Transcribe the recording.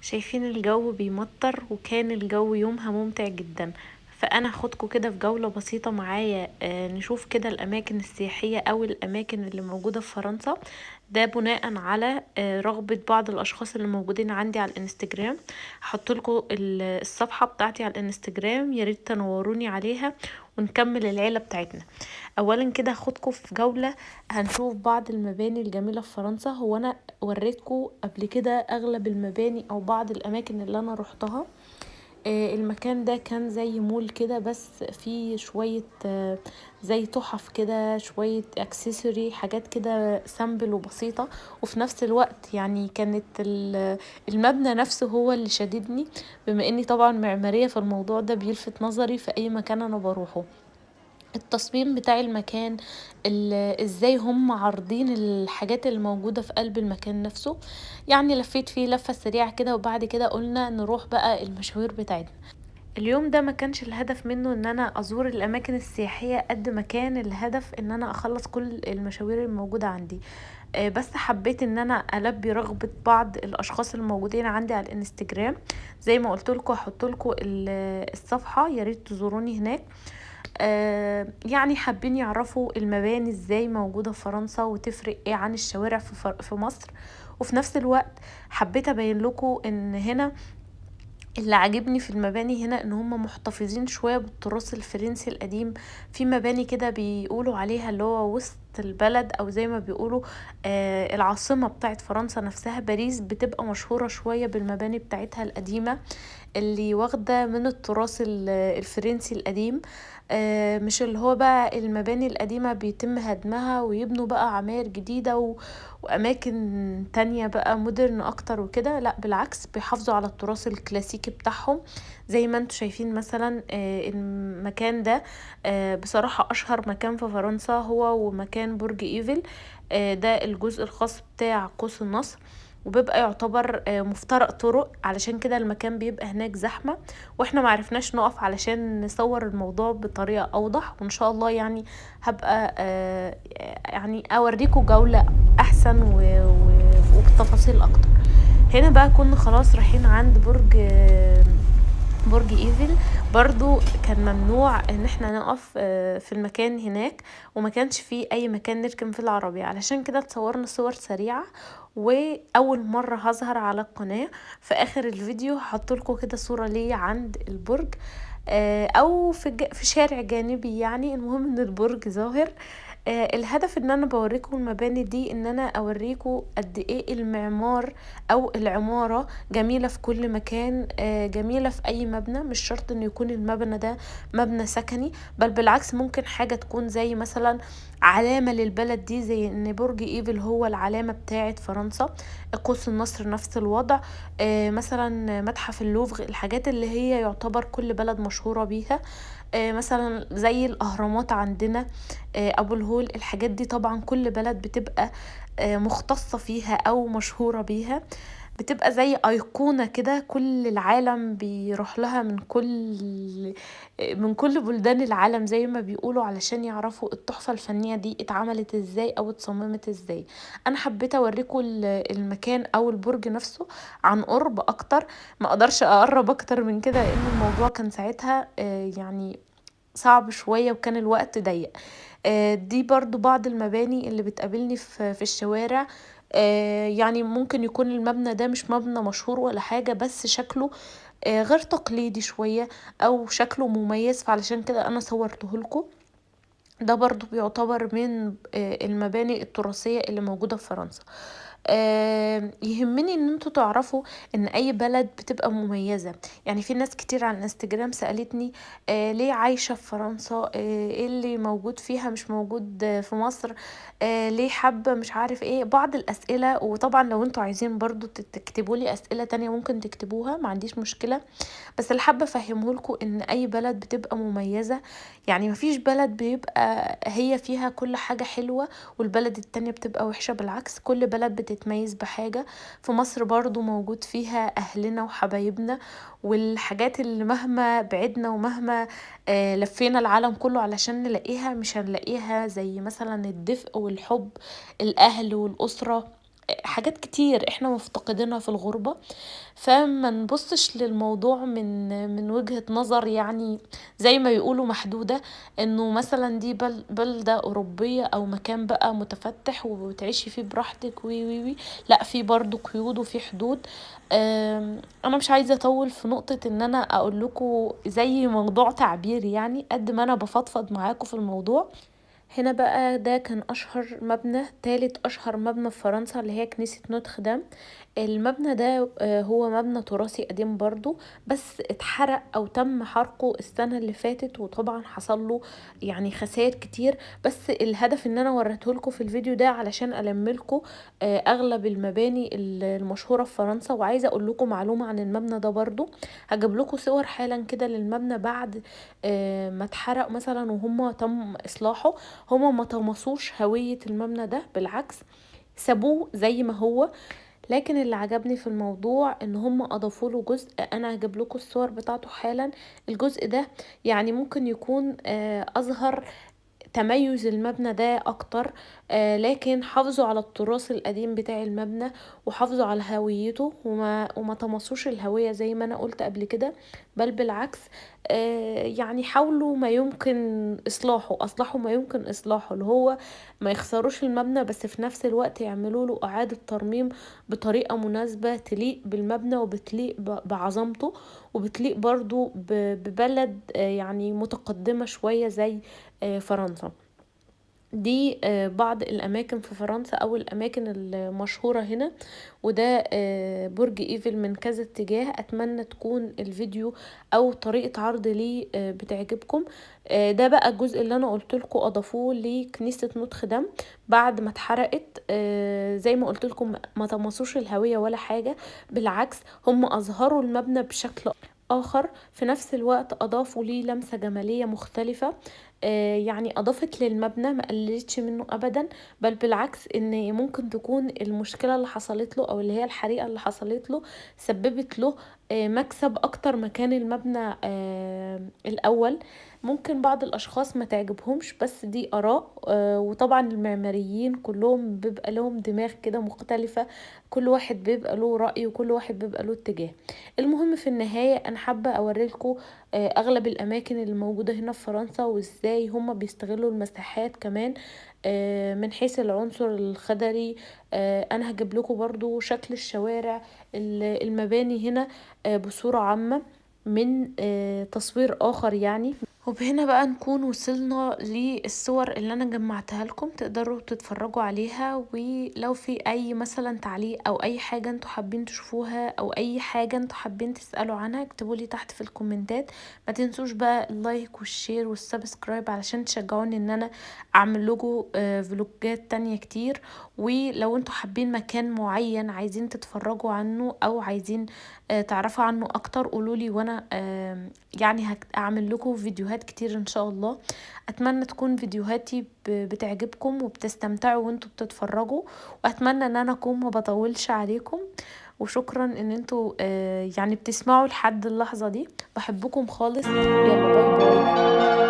شايفين الجو بيمطر وكان الجو يومها ممتع جدا. فانا هاخدكوا كده في جولة بسيطة معايا، نشوف كده الاماكن السياحية او الاماكن اللي موجودة في فرنسا. ده بناء على رغبة بعض الاشخاص اللي موجودين عندي على الانستجرام. هحط لكم الصفحة بتاعتي على الانستجرام، يا ريت تنوروني عليها ونكمل العيلة بتاعتنا. اولا كده هاخدكم في جولة، هنشوف بعض المباني الجميلة في فرنسا. هو انا وريتكم قبل كده اغلب المباني او بعض الاماكن اللي انا روحتها. المكان ده كان زي مول كده، بس فيه شوية زي تحف كده، شوية اكسسوري، حاجات كده سامبل وبسيطة. وفي نفس الوقت يعني كانت المبنى نفسه هو اللي شددني، بما اني طبعا معمارية، فالموضوع ده بيلفت نظري في اي مكان انا بروحه. التصميم بتاع المكان، ازاي هم عارضين الحاجات اللي موجودة في قلب المكان نفسه. يعني لفيت فيه لفة سريعة كده، وبعد كده قلنا نروح بقى المشاوير بتاعتنا. اليوم ده ما كانش الهدف منه ان انا ازور الاماكن السياحية قد ما كان الهدف ان انا اخلص كل المشاوير الموجودة عندي. بس حبيت ان انا البي رغبة بعض الاشخاص الموجودين عندي على الانستجرام. زي ما قلت لكم هحط لكم الصفحة، يا ريت تزوروني هناك. يعني حابين يعرفوا المباني ازاي موجودة في فرنسا وتفرق ايه عن الشوارع في مصر. وفي نفس الوقت حبيت ابين لكم ان هنا اللي عاجبني في المباني هنا ان هم محتفظين شوية بالتراث الفرنسي القديم. في مباني كده بيقولوا عليها اللي هو وسط البلد، او زي ما بيقولوا العاصمة بتاعت فرنسا نفسها باريس بتبقى مشهورة شوية بالمباني بتاعتها القديمة، اللي واخدة من التراث الفرنسي القديم. مش اللي هو بقى المباني القديمة بيتم هدمها ويبنوا بقى عماير جديدة وأماكن تانية بقى مودرن أكتر وكده. لا بالعكس، بيحافظوا على التراث الكلاسيكي بتاعهم. زي ما انتوا شايفين مثلا المكان ده بصراحة أشهر مكان في فرنسا هو ومكان برج إيفل. ده الجزء الخاص بتاع قوس النصر، وبيبقى يعتبر مفترق طرق، علشان كده المكان بيبقى هناك زحمة. واحنا معرفناش نقف علشان نصور الموضوع بطريقة اوضح، وان شاء الله يعني هبقى يعني اوريكم جولة احسن وبتفاصيل اكتر. هنا بقى كنا خلاص رايحين عند برج ايفل. برضو كان ممنوع ان احنا نقف في المكان هناك، وما كانش فيه اي مكان نركن في العربية، علشان كده تصورنا صور سريعة. واول مرة هظهر على القناة في اخر الفيديو هحط لكم كده صورة لي عند البرج، او في شارع جانبي. يعني المهم ان البرج ظاهر. الهدف ان انا بوريكم المباني دي ان انا اوريكم قد ايه المعمار او العمارة جميلة في كل مكان. جميلة في اي مبنى، مش شرط انه يكون المبنى ده مبنى سكني، بل بالعكس ممكن حاجة تكون زي مثلا علامة للبلد دي، زي ان برج ايفل هو العلامة بتاعة فرنسا. قوس النصر نفس الوضع. مثلا متحف اللوفر، الحاجات اللي هي يعتبر كل بلد مشهورة بيها. مثلا زي الاهرامات عندنا، ابو الهول، الحاجات دي طبعا كل بلد بتبقى مختصة فيها او مشهورة بيها. بتبقى زي ايقونة كده، كل العالم بيروح لها من كل بلدان العالم زي ما بيقولوا، علشان يعرفوا التحفة الفنية دي اتعملت ازاي او اتصممت ازاي. انا حبيت اوريكم المكان او البرج نفسه عن قرب اكتر. ما اقدرش اقرب اكتر من كده لان الموضوع كان ساعتها يعني صعب شوية وكان الوقت ضيق. دي برضو بعض المباني اللي بتقابلني في الشوارع. يعني ممكن يكون المبنى ده مش مبنى مشهور ولا حاجة، بس شكله غير تقليدي شوية، او شكله مميز، فعلشان كده انا صورته لكم. ده برضو بيعتبر من المباني التراثية اللي موجودة في فرنسا. يهمني ان انتوا تعرفوا ان اي بلد بتبقى مميزة. يعني في ناس كتير على الانستجرام سألتني ليه عايشة في فرنسا، ايه اللي موجود فيها مش موجود في مصر، ليه حابة مش عارف ايه، بعض الاسئلة. وطبعا لو انتوا عايزين برضو تكتبوا لي اسئلة تانية ممكن تكتبوها، ما عنديش مشكلة. بس اللي حابة افهمه لكم ان اي بلد بتبقى مميزة. يعني مفيش بلد بيبقى هي فيها كل حاجة حلوة والبلد التانية بتبقى وحشة، بالعكس كل بلد بتتميز بحاجة. في مصر برضو موجود فيها اهلنا وحبايبنا، والحاجات اللي مهما بعدنا ومهما لفينا العالم كله علشان نلاقيها مش هنلاقيها زي مثلا الدفء والحب، الاهل والاسرة. حاجات كتير احنا مفتقدينها في الغربة. فما نبصش للموضوع من وجهة نظر يعني زي ما يقولوا محدودة، انه مثلا دي بلدة اوروبية او مكان بقى متفتح وتعيشي فيه براحتك وي وي وي. لا، في برضو قيود وفي حدود. انا مش عايزة اطول في نقطة ان انا اقول لكم زي موضوع تعبير، يعني قد ما انا بفضفض معاكم في الموضوع. هنا بقى ده كان أشهر مبنى، تالت أشهر مبنى في فرنسا، اللي هي كنيسة نوتردام. المبنى ده هو مبنى تراثي قديم برضو، بس اتحرق أو تم حرقه السنة اللي فاتت، وطبعا حصل له يعني خسائر كتير. بس الهدف ان انا وريتهولكوا في الفيديو ده علشان ألملكوا اغلب المباني المشهورة في فرنسا. وعايزة اقول لكم معلومة عن المبنى ده برضو، هجيب لكم صور حالا كده للمبنى بعد ما اتحرق مثلا وهم تم اصلاحه. هما ما طمسوش هوية المبنى ده، بالعكس سابوه زي ما هو. لكن اللي عجبني في الموضوع ان هم اضافوا له جزء، انا هجيب لكم الصور بتاعته حالا. الجزء ده يعني ممكن يكون اظهر تميز المبنى ده اكتر. لكن حافظوا على التراث القديم بتاع المبنى، وحافظوا على هويته، وما تمصوش الهوية زي ما انا قلت قبل كده. بل بالعكس، يعني حاولوا ما يمكن اصلاحوا ما يمكن اصلاحه، اللي هو ما يخسروش المبنى، بس في نفس الوقت يعملوا له اعادة ترميم بطريقة مناسبة تليق بالمبنى وبتليق بعظمته، وبتليق برضو ببلد يعني متقدمة شوية زي فرنسا. دي بعض الأماكن في فرنسا أو الأماكن المشهورة هنا. وده برج إيفل من كذا اتجاه. أتمنى تكون الفيديو أو طريقة عرض ليه بتعجبكم. ده بقى الجزء اللي أنا قلتلكم أضافوه لكنيسة نوتردام بعد ما اتحرقت. زي ما قلتلكم ما تمصوش الهوية ولا حاجة، بالعكس هم أظهروا المبنى بشكل آخر. في نفس الوقت أضافوا ليه لمسة جمالية مختلفة. يعني أضافت للمبنى، ما قللتش منه أبدا. بل بالعكس، إن ممكن تكون المشكلة اللي حصلت له أو اللي هي الحريقة اللي حصلت له سببت له مكسب أكتر ما كان المبنى الأول. ممكن بعض الأشخاص ما تعجبهمش، بس دي آراء. وطبعا المعماريين كلهم بيبقى لهم دماغ كده مختلفة، كل واحد بيبقى له رأي وكل واحد بيبقى له اتجاه. المهم في النهاية أنا حابة أوريلكم أغلب الأماكن اللي موجودة هنا في فرنسا، وإزاي هما بيستغلوا المساحات كمان من حيث العنصر الخضري. أنا هجيب لكم برضو شكل الشوارع، المباني هنا بصورة عامة من تصوير آخر يعني. وبهنا بقى نكون وصلنا للصور اللي انا جمعتها لكم، تقدروا تتفرجوا عليها. ولو في اي مثلا تعليق او اي حاجة انتوا حابين تشوفوها او اي حاجة انتوا حابين تسألوا عنها، اكتبوا لي تحت في الكومنتات. ما تنسوش بقى اللايك والشير والسبسكرايب علشان تشجعوني ان انا اعمل لكم فلوجات تانية كتير. ولو انتوا حابين مكان معين عايزين تتفرجوا عنه او عايزين تعرفوا عنه اكتر، قولولي وانا يعني اعمل لكم فيديوهات كتير ان شاء الله. اتمنى تكون فيديوهاتي بتعجبكم وبتستمتعوا وانتوا بتتفرجوا. واتمنى ان انا اكون ما بطولش عليكم. وشكرا ان انتوا يعني بتسمعوا لحد اللحظة دي. بحبكم خالص. يلا باي باي.